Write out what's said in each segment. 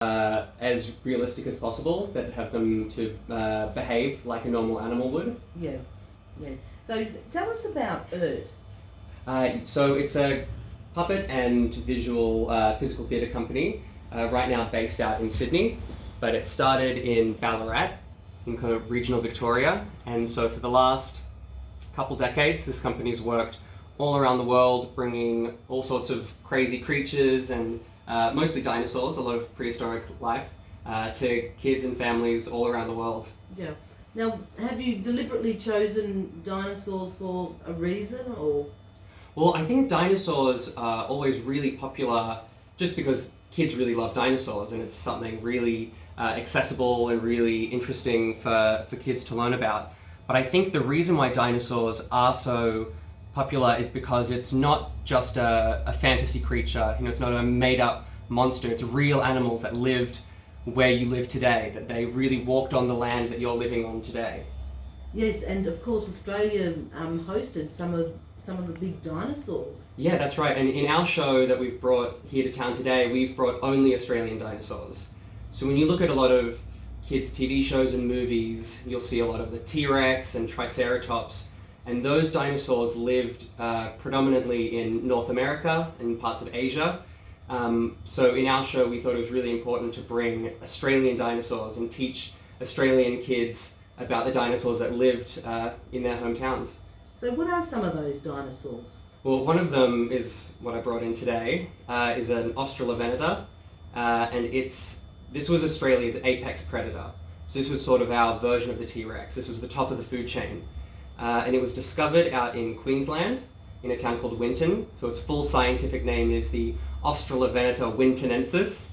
as realistic as possible, that have them to behave like a normal animal would. Yeah, yeah. So tell us about Erth. So it's a puppet and visual physical theatre company, right now based out in Sydney, but it started in Ballarat, in kind of regional Victoria, and so for the last couple decades this company's worked all around the world, bringing all sorts of crazy creatures and mostly dinosaurs, a lot of prehistoric life, to kids and families all around the world. Yeah. Now, have you deliberately chosen dinosaurs for a reason, or? Well, I think dinosaurs are always really popular just because kids really love dinosaurs, and it's something really accessible and really interesting for kids to learn about. But I think the reason why dinosaurs are so popular is because it's not just a fantasy creature. It's not a made-up monster. It's real animals that lived where you live today, that they really walked on the land that you're living on today. Yes, and of course Australia hosted some of the big dinosaurs. Yeah, that's right. And in our show that we've brought here to town today, we've brought only Australian dinosaurs. So when you look at a lot of kids' TV shows and movies, you'll see a lot of the T-Rex and Triceratops, and those dinosaurs lived predominantly in North America and parts of Asia. So in our show, we thought it was really important to bring Australian dinosaurs and teach Australian kids about the dinosaurs that lived in their hometowns. So what are some of those dinosaurs? Well, one of them is what I brought in today, is an Australovenator, and this was Australia's apex predator. So this was sort of our version of the T-Rex. This was the top of the food chain. And it was discovered out in Queensland, in a town called Winton. So its full scientific name is the Australovenator wintonensis.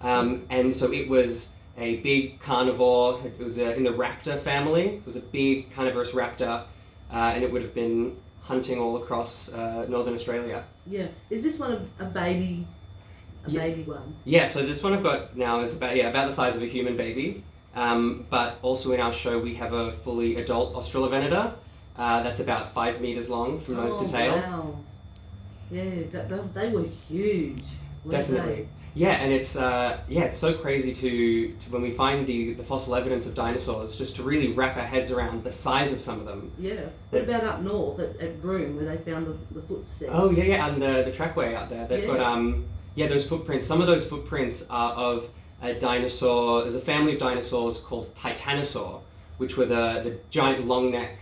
And so it was a big carnivore. It was in the raptor family. So it was a big carnivorous raptor, and it would have been hunting all across northern Australia. Yeah. Is this one a baby? Baby one? Yeah, so this one I've got now is about the size of a human baby. But also in our show we have a fully adult Australovenator that's about 5 meters long from nose to tail. Wow. Yeah, they were huge. Definitely. Yeah, and it's so crazy to when we find the fossil evidence of dinosaurs, just to really wrap our heads around the size of some of them. Yeah. What about up north at Broome, where they found the footsteps? Oh yeah, and the trackway out there. They've got those footprints. Some of those footprints are of a dinosaur. There's a family of dinosaurs called Titanosaur, which were the giant long neck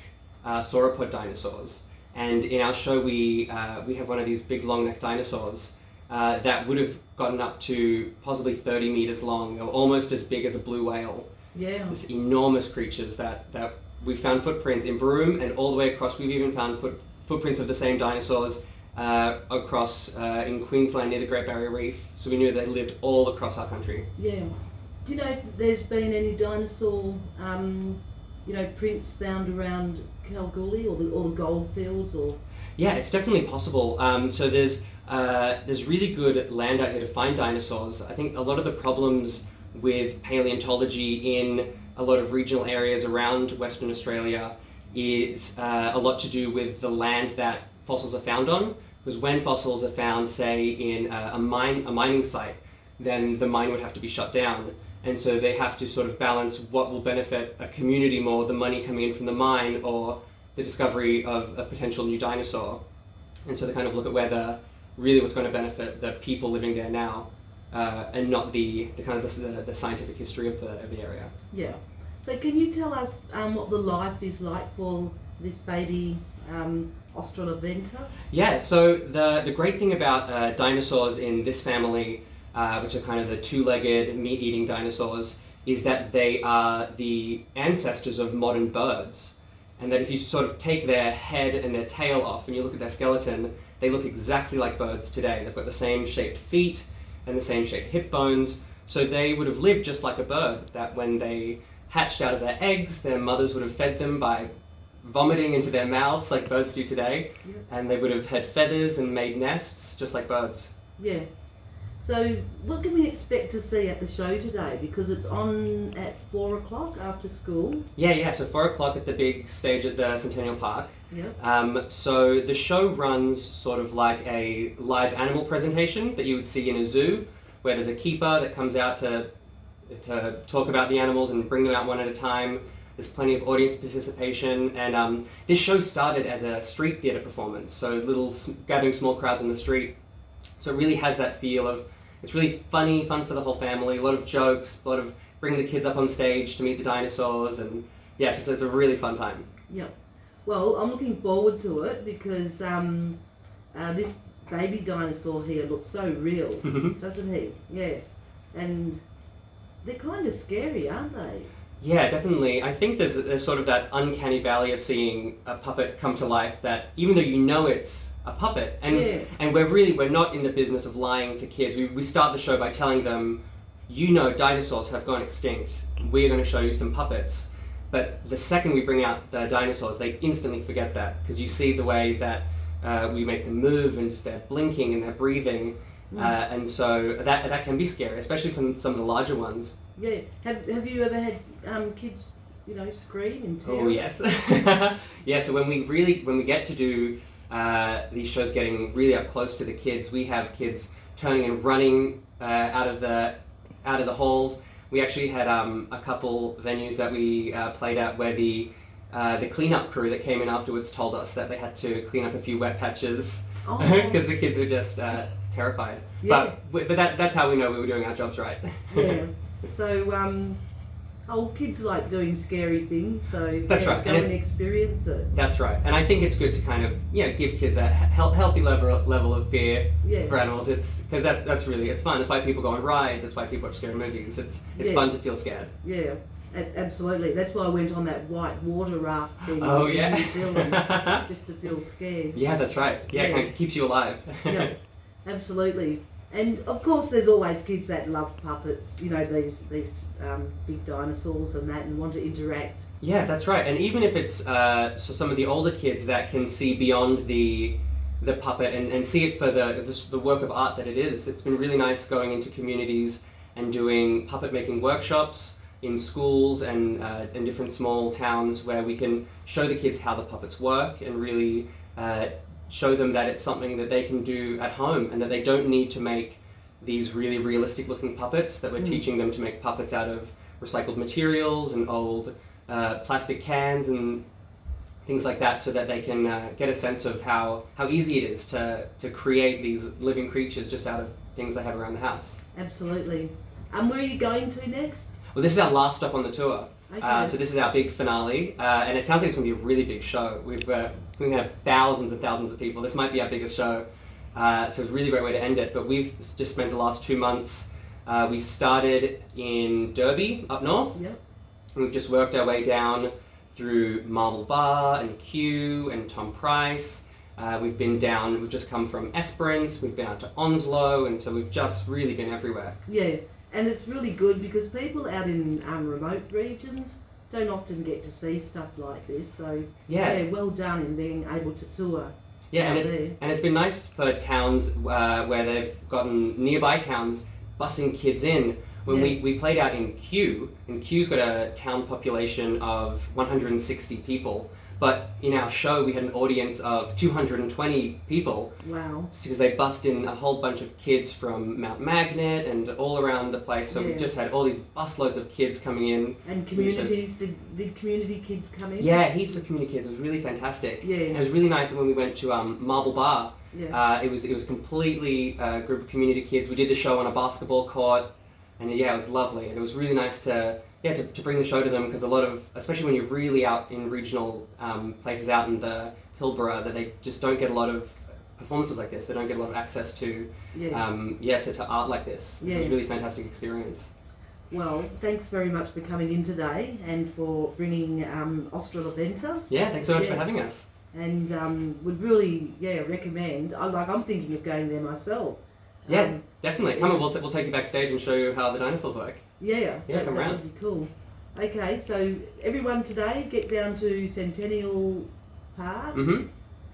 sauropod dinosaurs. And in our show we have one of these big long neck dinosaurs that would have gotten up to possibly 30 meters long, or almost as big as a blue whale. Yeah. This enormous creatures that we found footprints in Broome and all the way across. We've even found footprints of the same dinosaurs across in Queensland near the Great Barrier Reef. So we knew they lived all across our country. Yeah. Do you know if there's been any dinosaur prints found around Kalgoorlie or the goldfields or? Yeah, it's definitely possible. So there's really good land out here to find dinosaurs. I think a lot of the problems with paleontology in a lot of regional areas around Western Australia is a lot to do with the land that fossils are found on. Because when fossils are found, say, in a mining site, then the mine would have to be shut down. And so they have to sort of balance what will benefit a community more, the money coming in from the mine or the discovery of a potential new dinosaur. And so they kind of look at whether really what's going to benefit the people living there now, and not the kind of the scientific history of the area. Yeah. So can you tell us what the life is like for this baby Australovenator? Yeah, so the great thing about dinosaurs in this family, which are kind of the two-legged, meat-eating dinosaurs, is that they are the ancestors of modern birds. And that if you sort of take their head and their tail off and you look at their skeleton, they look exactly like birds today. They've got the same shaped feet and the same shaped hip bones. So they would have lived just like a bird, that when they hatched out of their eggs, their mothers would have fed them by vomiting into their mouths like birds do today. Yeah. And they would have had feathers and made nests just like birds. Yeah. So what can we expect to see at the show today? Because it's on at 4 o'clock after school. Yeah, so 4 o'clock at the big stage at the Centennial Park. Yeah. So the show runs sort of like a live animal presentation that you would see in a zoo, where there's a keeper that comes out to talk about the animals and bring them out one at a time. There's plenty of audience participation, and this show started as a street theatre performance, so gathering small crowds on the street. So it really has that feel of, it's really fun for the whole family, a lot of jokes, a lot of bringing the kids up on stage to meet the dinosaurs, and yeah, it's a really fun time. Yep. Well, I'm looking forward to it because this baby dinosaur here looks so real, doesn't he? Yeah. And they're kind of scary, aren't they? Yeah, definitely. I think there's sort of that uncanny valley of seeing a puppet come to life that even though you know it's a puppet, and we're not in the business of lying to kids. We start the show by telling them, dinosaurs have gone extinct. We're going to show you some puppets. But the second we bring out the dinosaurs, they instantly forget that, because you see the way that we make them move and just they're blinking and they're breathing. And so that can be scary, especially from some of the larger ones. Yeah. Have you ever had kids, scream and tear? Oh yes. Yeah. So when we get to do these shows, getting really up close to the kids, we have kids turning and running out of the halls. We actually had a couple venues that we played at where the cleanup crew that came in afterwards told us that they had to clean up a few wet patches because the kids were just terrified. Yeah. But that's how we know we were doing our jobs right. Yeah. So, kids like doing scary things, so that's right. Go and experience it. That's right. And I think it's good to kind of give kids a healthy level of fear for animals. It's because that's really, it's fun. It's why people go on rides. It's why people watch scary movies. It's fun to feel scared. Yeah. Absolutely. That's why I went on that white water raft thing in New Zealand, just to feel scared. Yeah, that's right. Yeah, it kind of keeps you alive. Yeah, absolutely. And of course, there's always kids that love puppets. These big dinosaurs and that, and want to interact. Yeah, that's right. And even if it's so some of the older kids that can see beyond the puppet and see it for the work of art that it is. It's been really nice going into communities and doing puppet making workshops in schools and in different small towns where we can show the kids how the puppets work and really show them that it's something that they can do at home and that they don't need to make these really realistic looking puppets, that we're teaching them to make puppets out of recycled materials and old plastic cans and things like that, so that they can get a sense of how easy it is to create these living creatures just out of things they have around the house. Absolutely. And where are you going to next? Well, this is our last stop on the tour. Okay. So this is our big finale, and it sounds like it's going to be a really big show. We're going to have thousands and thousands of people. This might be our biggest show, so it's a really great way to end it. But we've just spent the last 2 months. We started in Derby, up north. Yep. And we've just worked our way down through Marble Bar and Kew and Tom Price. We've just come from Esperance, we've been out to Onslow, and so we've just really been everywhere. Yeah. And it's really good because people out in remote regions don't often get to see stuff like this. So well done in being able to tour. Yeah, and it's been nice for towns where they've gotten nearby towns busing kids in. When we played out in Kew, and Kew's got a town population of 160 people. But in our show, we had an audience of 220 people. Wow. Because they bussed in a whole bunch of kids from Mount Magnet and all around the place. So we just had all these busloads of kids coming in. And communities, did community kids come in? Yeah, heaps of community kids. It was really fantastic. Yeah. And it was really nice when we went to Marble Bar. Yeah. It was completely a group of community kids. We did the show on a basketball court. And it was lovely. And it was really nice to bring the show to them, because a lot of, especially when you're really out in regional places out in the Pilbara, that they just don't get a lot of performances like this. They don't get a lot of access to to art like this. It was a really fantastic experience. Well, thanks very much for coming in today and for bringing Australovenator. Yeah, thanks so much for having us. And would really recommend. I'm thinking of going there myself. Yeah, definitely. Come on, we'll take you backstage and show you how the dinosaurs work. Yeah, come around. That would be cool. Okay, so everyone today, get down to Centennial Park,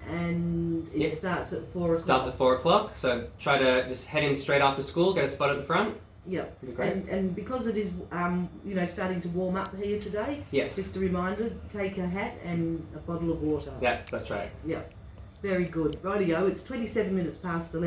and it starts at 4 o'clock. Starts at 4 o'clock, so try to just head in straight after school, get a spot at the front. Yep. It'll be great. And because it is, starting to warm up here today, just a reminder, take a hat and a bottle of water. Yeah, that's right. Yeah. Very good. Rightio, it's 27 minutes past 11.